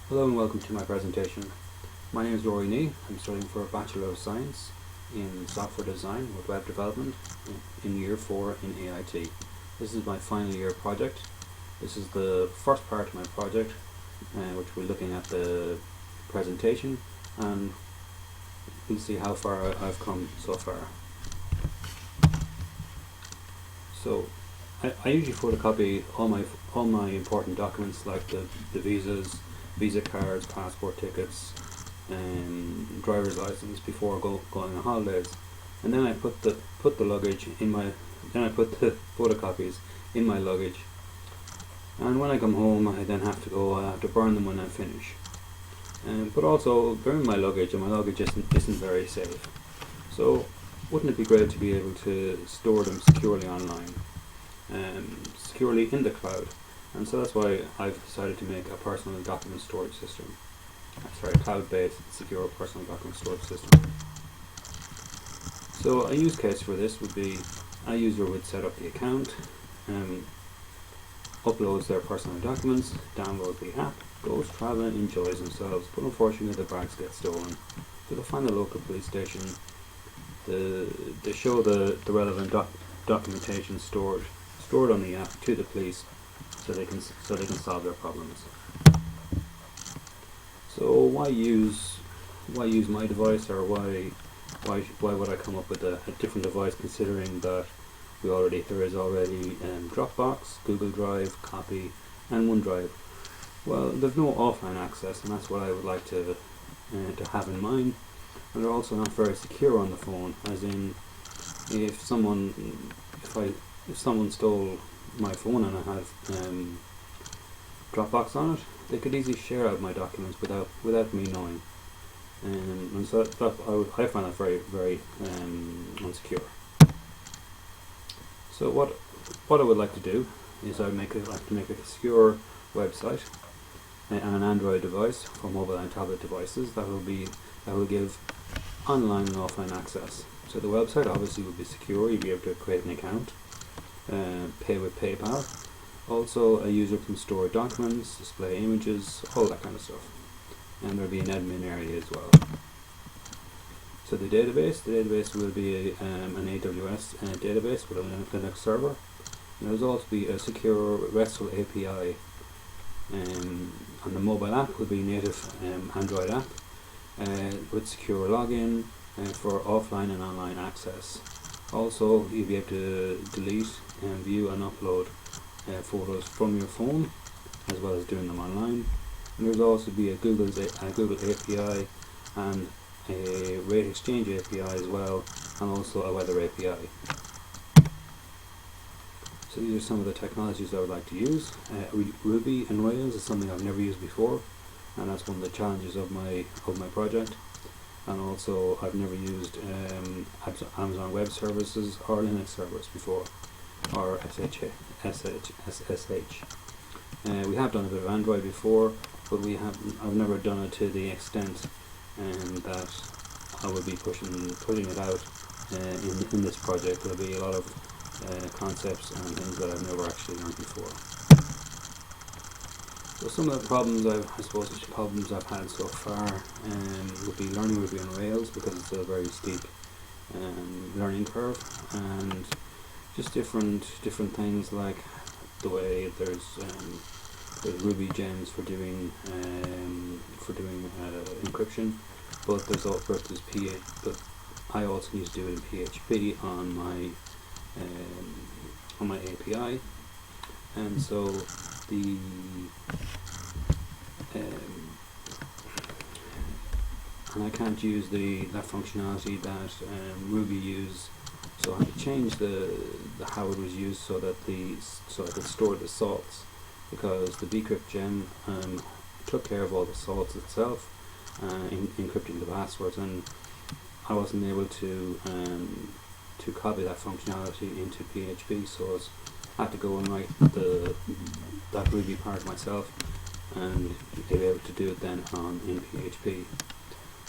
Hello and welcome to my presentation. My name is Rory Nee. I'm studying for a Bachelor of Science in Software Design with Web Development in Year 4 in AIT. This is my final year project. This is the first part of my project, which we're looking at the presentation, and we'll see how far I've come so far. So I usually photocopy all my important documents like the visas, visa cards, passport tickets, and driver's license before going on holidays, and then I put the luggage in my I put the photocopies in my luggage, and when I come home I have to burn them when I finish. But also burning my luggage, and my luggage isn't very safe. So wouldn't it be great to be able to store them securely online, securely in the cloud? And so that's why I've decided to make a personal document storage system. Cloud-based secure personal document storage system. So a use case for this would be a user would set up the account, uploads their personal documents, downloads the app, goes traveling, enjoys themselves, but unfortunately their bags get stolen. So they find the local police station, they show the relevant documentation stored on the app to the police, so they can solve their problems. So why use my device, or why would I come up with a different device, considering that there is already Dropbox, Google Drive, Copy, and OneDrive? Well, there's no offline access, and that's what I would like to have in mind. And they're also not very secure on the phone, as in if someone stole my phone and I have Dropbox on it, they could easily share out my documents without me knowing, and so I find that very, very unsecure. So what I would like to do is I'd like to make a secure website and an Android device for mobile and tablet devices that will give online and offline access. So the website obviously will be secure. You'll be able to create an account, pay with PayPal. Also, a user can store documents, display images, all that kind of stuff. And there'll be an admin area as well. So the database will be an AWS database with a Linux server. And there's also be a secure RESTful API. And the mobile app will be native Android app with secure login for offline and online access. Also, you'll be able to delete and view and upload photos from your phone, as well as doing them online. And there's also be a Google API and a Rate Exchange API as well, and also a Weather API. So these are some of the technologies I would like to use. Ruby and Rails is something I've never used before, and that's one of the challenges of my project. And also, I've never used Amazon Web Services or Linux servers before, or SSH. We have done a bit of Android before, but I've never done it to the extent that I would be putting it out in this project. There'll be a lot of concepts and things that I've never actually learned before. So some of the problems I've had so far would be learning Ruby on Rails, because it's a very steep learning curve, and just different things like the way there's Ruby gems for doing encryption, but but I also need to do it in PHP on my API, and so and I can't use that functionality that Ruby used. So I had to change the how it was used so I could store the salts, because the bcrypt gem took care of all the salts itself, encrypting the passwords, and I wasn't able to copy that functionality into PHP. So I had to go and write that Ruby part myself, and be able to do it then in PHP.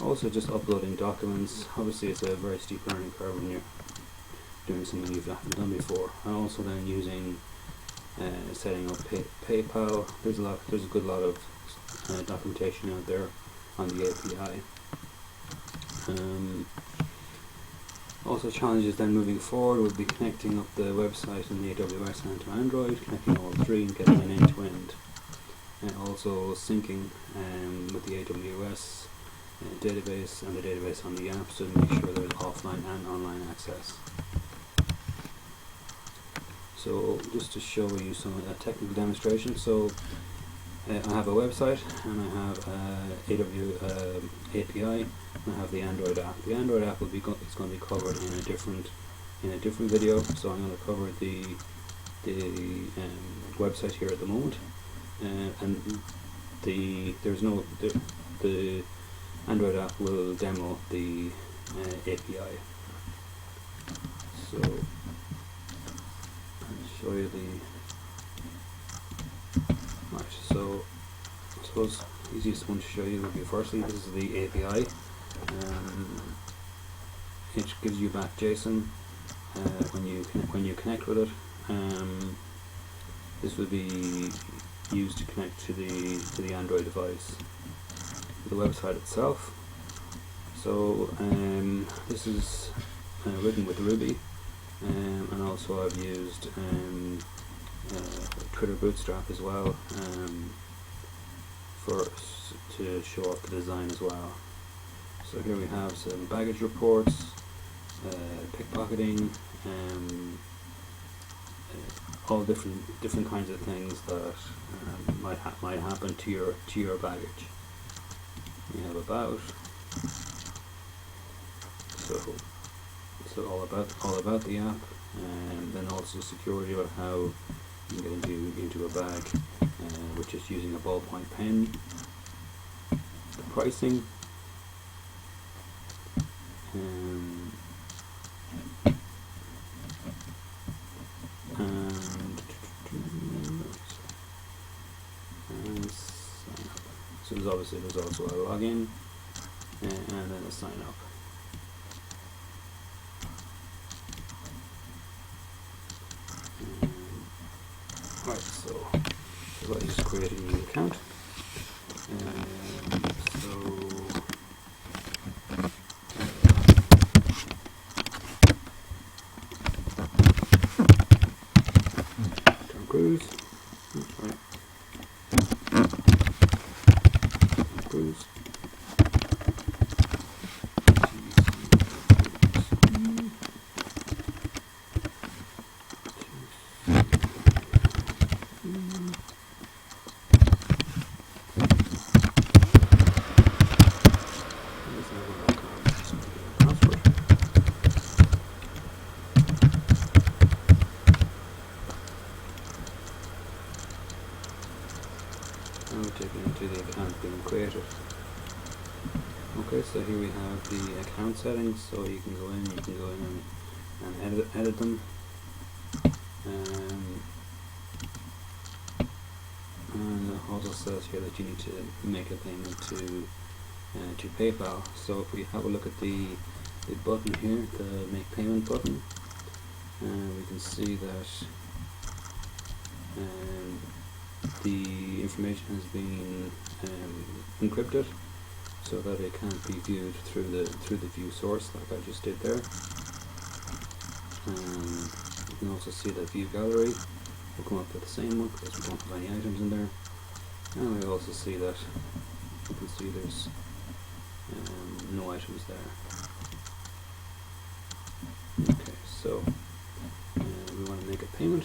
Also, just uploading documents. Obviously, it's a very steep learning curve when you're doing something you haven't done before, and also then using setting up PayPal. There's a good lot of documentation out there on the API. Also challenges then moving forward would be connecting up the website and the AWS and to Android, connecting all three and getting an end-to-end. And also syncing with the AWS database and the database on the app, so to make sure there's offline and online access. So just to show you some technical demonstration, so I have a website and I have AWS API, and I have the Android app. The Android app will be it's going to be covered in a different video. So I'm going to cover the website here at the moment, and the Android app will demo the API. So I'll show you right. So I suppose the easiest one to show you would be, firstly, this is the API. It gives you back JSON when you connect with it. This would be used to connect to the Android device. The website itself. So this is written with Ruby, and also I've used Twitter Bootstrap as well to show off the design as well. So here we have some baggage reports, pickpocketing, all different kinds of things that might happen to your baggage. We have about, so all about the app, and then also security about how you can get into a bag, which is using a ballpoint pen. The pricing, and sign up. So there's also a login and then a sign up. Right, so I just created a new account. Tom Cruise. That's right. Tom Cruise. Now we're taken into the account being created. Okay, so here we have the account settings, so you can go in and edit them. And it also says here that you need to make a payment to PayPal. So if we have a look at the button here, the make payment button, we can see that the information has been encrypted, so that it can't be viewed through the view source like I just did there. You can also see that view gallery will come up with the same one because we don't have any items in there, and we also see that you can see there's no items there. Okay, so we want to make a payment.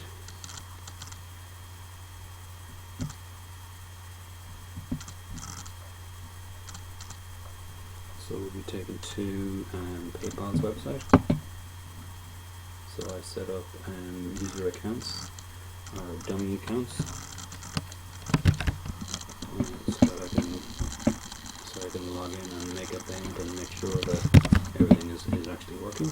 So we'll be taken to PayPal's website. So I set up user accounts, or dummy accounts, so I can log in and make a payment and make sure that everything is actually working.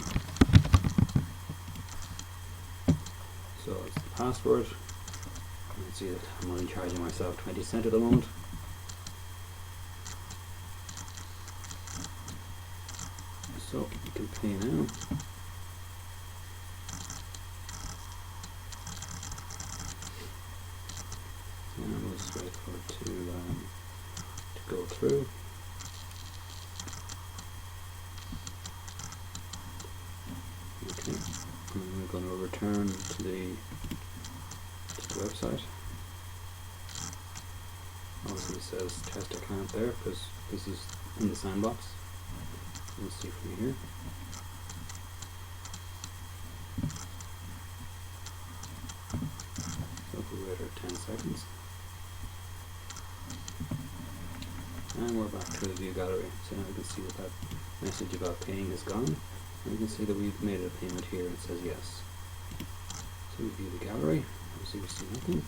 So it's the password. You can see that I'm only charging myself 20 cents at the moment. So you can pay now. And we'll just wait for it to scroll through. Okay, and we're going to return to the website. Obviously it says test account there because this is in the sandbox. Let's see from here. So if we wait our 10 seconds. And we're back to the view gallery. So now we can see that that message about paying is gone. And we can see that we've made a payment here and it says yes. So we view the gallery. Obviously we see nothing.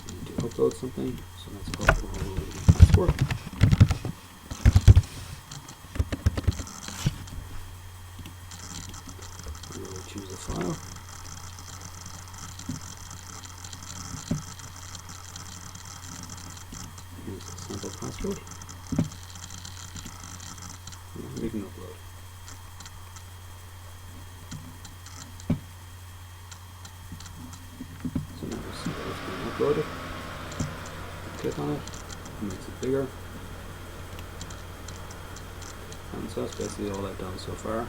We need to upload something. So let's upload the passport. We'll choose a file. Here's the sample passport. And we can upload. So now we see that it's being uploaded. Click on it, it makes it bigger. And so that's basically all I've done so far.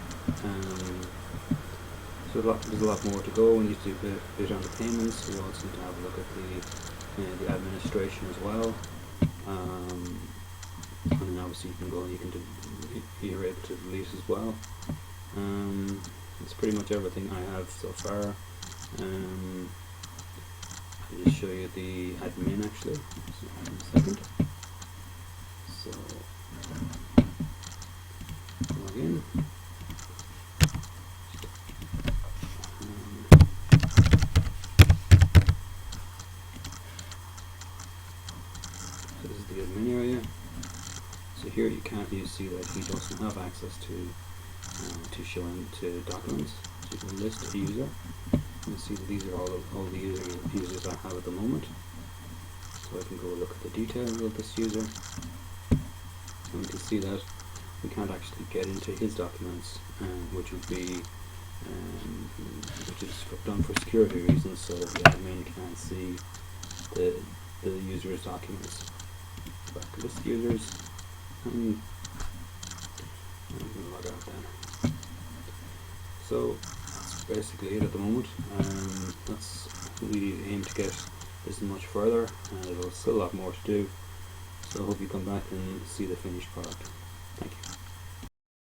So there's a lot more to go. We need to do a bit on the payments. We also need to have a look at the administration as well. And then obviously you can go and you're able to delete as well. That's pretty much everything I have so far. I'll just show you the admin actually. So in a second. So log in. So this is the admin area. So here you see that he doesn't have access to showing to documents. So you can list a user. You can see that these are all the users I have at the moment. So I can go look at the details of this user. And we can see that we can't actually get into his documents, which is done for security reasons, so the admin can't see the user's documents. Back to list users, and I'm going to log out then. So that's basically it at the moment. We aim to get this much further, and there's still a lot more to do. So I hope you come back and see the finished product. Thank you.